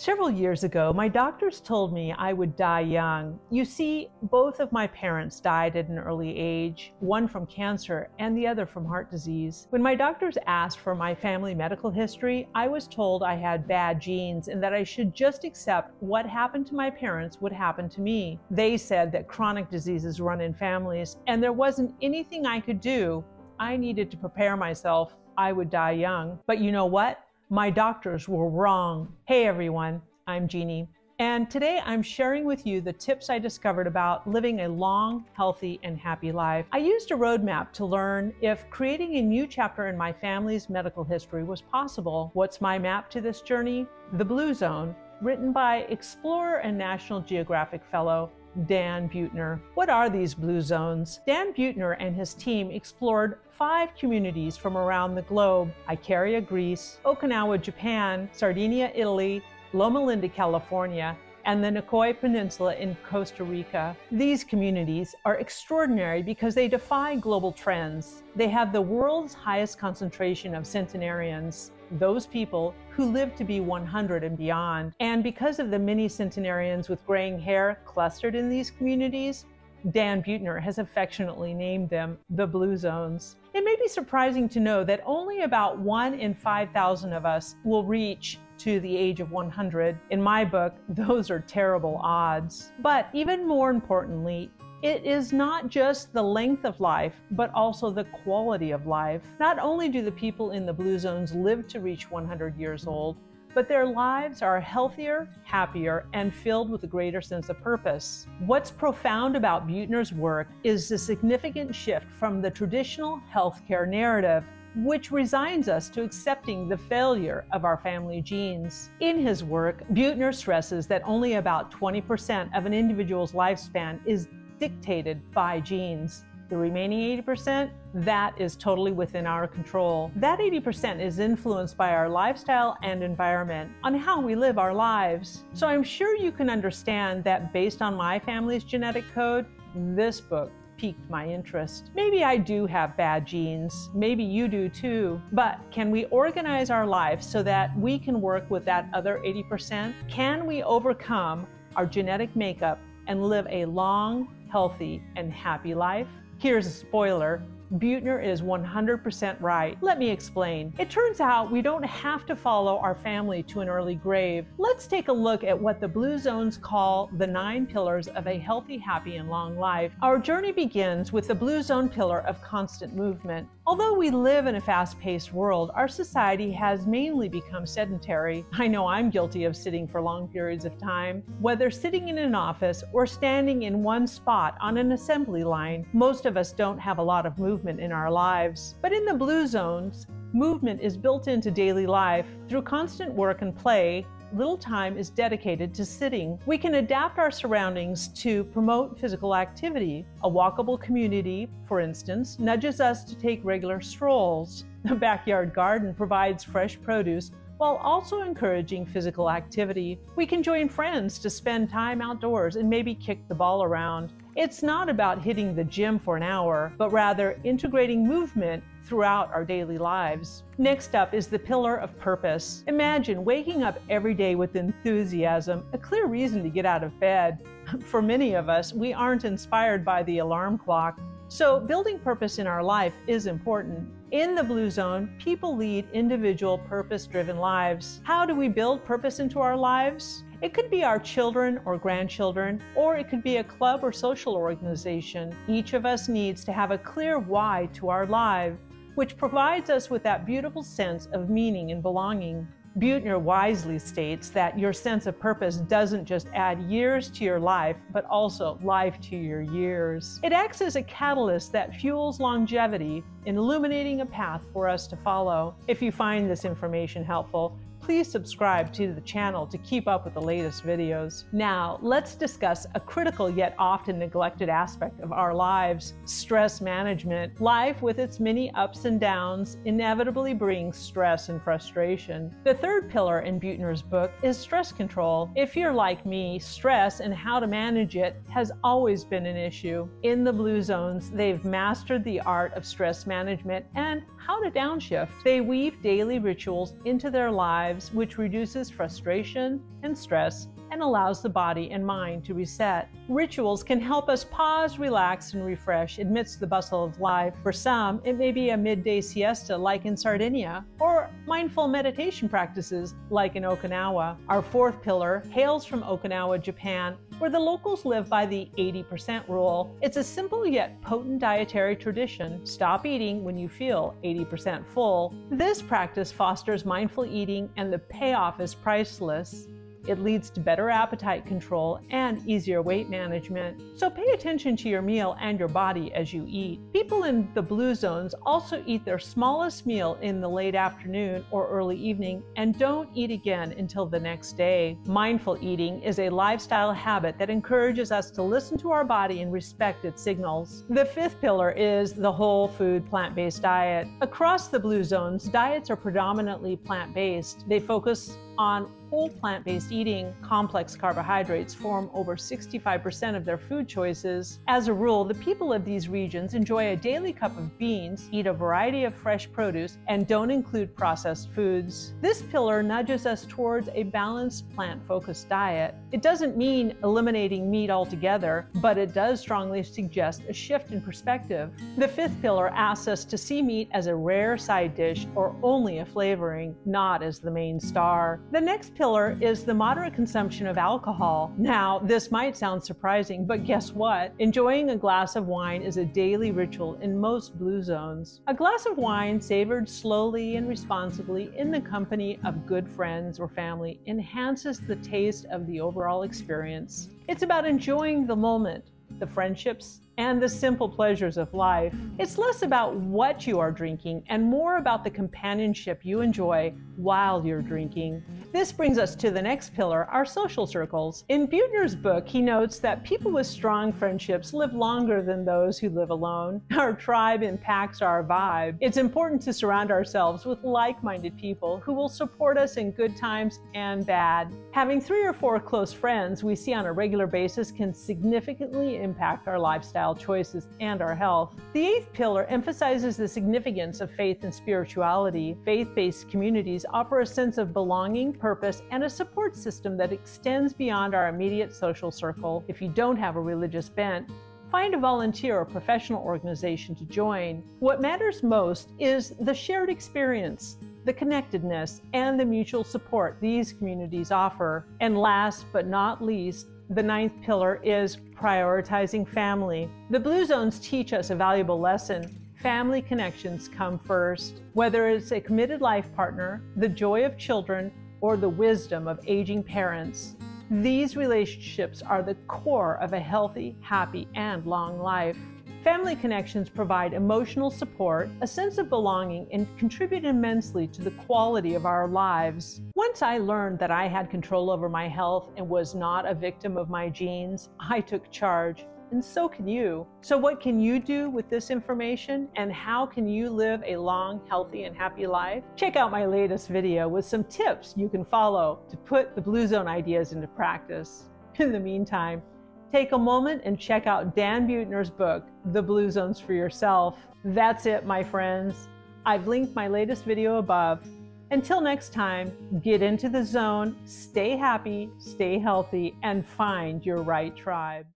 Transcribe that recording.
Several years ago, my doctors told me I would die young. You see, both of my parents died at an early age, one from cancer and the other from heart disease. When my doctors asked for my family medical history, I was told I had bad genes and that I should just accept what happened to my parents would happen to me. They said that chronic diseases run in families and there wasn't anything I could do. I needed to prepare myself. I would die young. But you know what? My doctors were wrong. Hey everyone, I'm Jeannie, and today I'm sharing with you the tips I discovered about living a long, healthy, and happy life. I used a roadmap to learn if creating a new chapter in my family's medical history was possible. What's my map to this journey? The Blue Zone, written by explorer and National Geographic fellow Dan Buettner. What are these blue zones? Dan Buettner and his team explored 5 communities from around the globe: Icaria, Greece; Okinawa, Japan; Sardinia, Italy; Loma Linda, California; and the Nicoya Peninsula in Costa Rica. These communities are extraordinary because they defy global trends. They have the world's highest concentration of centenarians, those people who live to be 100 and beyond. And because of the many centenarians with graying hair clustered in these communities, Dan Buettner has affectionately named them the Blue Zones. It may be surprising to know that only about 1 in 5,000 of us will reach to the age of 100. In my book, those are terrible odds. But even more importantly, it is not just the length of life, but also the quality of life. Not only do the people in the Blue Zones live to reach 100 years old, but their lives are healthier, happier, and filled with a greater sense of purpose. What's profound about Buettner's work is the significant shift from the traditional healthcare narrative, which resigns us to accepting the failure of our family genes. In his work, Buettner stresses that only about 20% of an individual's lifespan is dictated by genes. The remaining 80%, that is totally within our control. That 80% is influenced by our lifestyle and environment, on how we live our lives. So I'm sure you can understand that based on my family's genetic code, this book piqued my interest. Maybe I do have bad genes, maybe you do too, but can we organize our life so that we can work with that other 80%? Can we overcome our genetic makeup and live a long, healthy, and happy life? Here's a spoiler. Buettner is 100% right. Let me explain. It turns out we don't have to follow our family to an early grave. Let's take a look at what the Blue Zones call the 9 pillars of a healthy, happy, and long life. Our journey begins with the Blue Zone pillar of constant movement. Although we live in a fast-paced world, our society has mainly become sedentary. I know I'm guilty of sitting for long periods of time. Whether sitting in an office or standing in one spot on an assembly line, most of us don't have a lot of movement in our lives. But in the Blue Zones, movement is built into daily life. Through constant work and play, little time is dedicated to sitting. We can adapt our surroundings to promote physical activity. A walkable community, for instance, nudges us to take regular strolls. The backyard garden provides fresh produce while also encouraging physical activity. We can join friends to spend time outdoors and maybe kick the ball around. It's not about hitting the gym for an hour, but rather integrating movement throughout our daily lives. Next up is the pillar of purpose. Imagine waking up every day with enthusiasm, a clear reason to get out of bed. For many of us, we aren't inspired by the alarm clock. So building purpose in our life is important. In the Blue Zone, people lead individual purpose-driven lives. How do we build purpose into our lives? It could be our children or grandchildren, or it could be a club or social organization. Each of us needs to have a clear why to our life, which provides us with that beautiful sense of meaning and belonging. Buettner wisely states that your sense of purpose doesn't just add years to your life, but also life to your years. It acts as a catalyst that fuels longevity in illuminating a path for us to follow. If you find this information helpful, please subscribe to the channel to keep up with the latest videos. Now, let's discuss a critical yet often neglected aspect of our lives: stress management. Life, with its many ups and downs, inevitably brings stress and frustration. The third pillar in Buettner's book is stress control. If you're like me, stress and how to manage it has always been an issue. In the Blue Zones, they've mastered the art of stress management and how to downshift. They weave daily rituals into their lives, which reduces frustration and stress and allows the body and mind to reset. Rituals can help us pause, relax, and refresh amidst the bustle of life. For some, it may be a midday siesta like in Sardinia, or mindful meditation practices like in Okinawa. Our fourth pillar hails from Okinawa, Japan, where the locals live by the 80% rule. It's a simple yet potent dietary tradition. Stop eating when you feel 80% full. This practice fosters mindful eating, and the payoff is priceless. It leads to better appetite control and easier weight management. So pay attention to your meal and your body as you eat. People in the blue zones also eat their smallest meal in the late afternoon or early evening and don't eat again until the next day. Mindful eating is a lifestyle habit that encourages us to listen to our body and respect its signals. The fifth pillar is the whole food plant-based diet. Across the blue zones, diets are predominantly plant-based. They focus on whole plant-based eating. Complex carbohydrates form over 65% of their food choices. As a rule, the people of these regions enjoy a daily cup of beans, eat a variety of fresh produce, and don't include processed foods. This pillar nudges us towards a balanced plant-focused diet. It doesn't mean eliminating meat altogether, but it does strongly suggest a shift in perspective. The fifth pillar asks us to see meat as a rare side dish or only a flavoring, not as the main star. The next pillar is the moderate consumption of alcohol. Now, this might sound surprising, but guess what? Enjoying a glass of wine is a daily ritual in most blue zones. A glass of wine savored slowly and responsibly in the company of good friends or family enhances the taste of the overall experience. It's about enjoying the moment, the friendships, and the simple pleasures of life. It's less about what you are drinking and more about the companionship you enjoy while you're drinking. This brings us to the next pillar, our social circles. In Buettner's book, he notes that people with strong friendships live longer than those who live alone. Our tribe impacts our vibe. It's important to surround ourselves with like-minded people who will support us in good times and bad. Having 3 or 4 close friends we see on a regular basis can significantly impact our lifestyle choices and our health. The eighth pillar emphasizes the significance of faith and spirituality. Faith-based communities offer a sense of belonging, purpose, and a support system that extends beyond our immediate social circle. If you don't have a religious bent, find a volunteer or professional organization to join. What matters most is the shared experience, the connectedness, and the mutual support these communities offer. And last but not least, the ninth pillar is prioritizing family. The blue zones teach us a valuable lesson. Family connections come first. Whether it's a committed life partner, the joy of children, or the wisdom of aging parents, these relationships are the core of a healthy, happy, and long life. Family connections provide emotional support, a sense of belonging, and contribute immensely to the quality of our lives. Once I learned that I had control over my health and was not a victim of my genes, I took charge, and so can you. So what can you do with this information, and how can you live a long, healthy, and happy life? Check out my latest video with some tips you can follow to put the Blue Zone ideas into practice. In the meantime, take a moment and check out Dan Buettner's book, The Blue Zones, for yourself. That's it, my friends. I've linked my latest video above. Until next time, get into the zone, stay happy, stay healthy, and find your right tribe.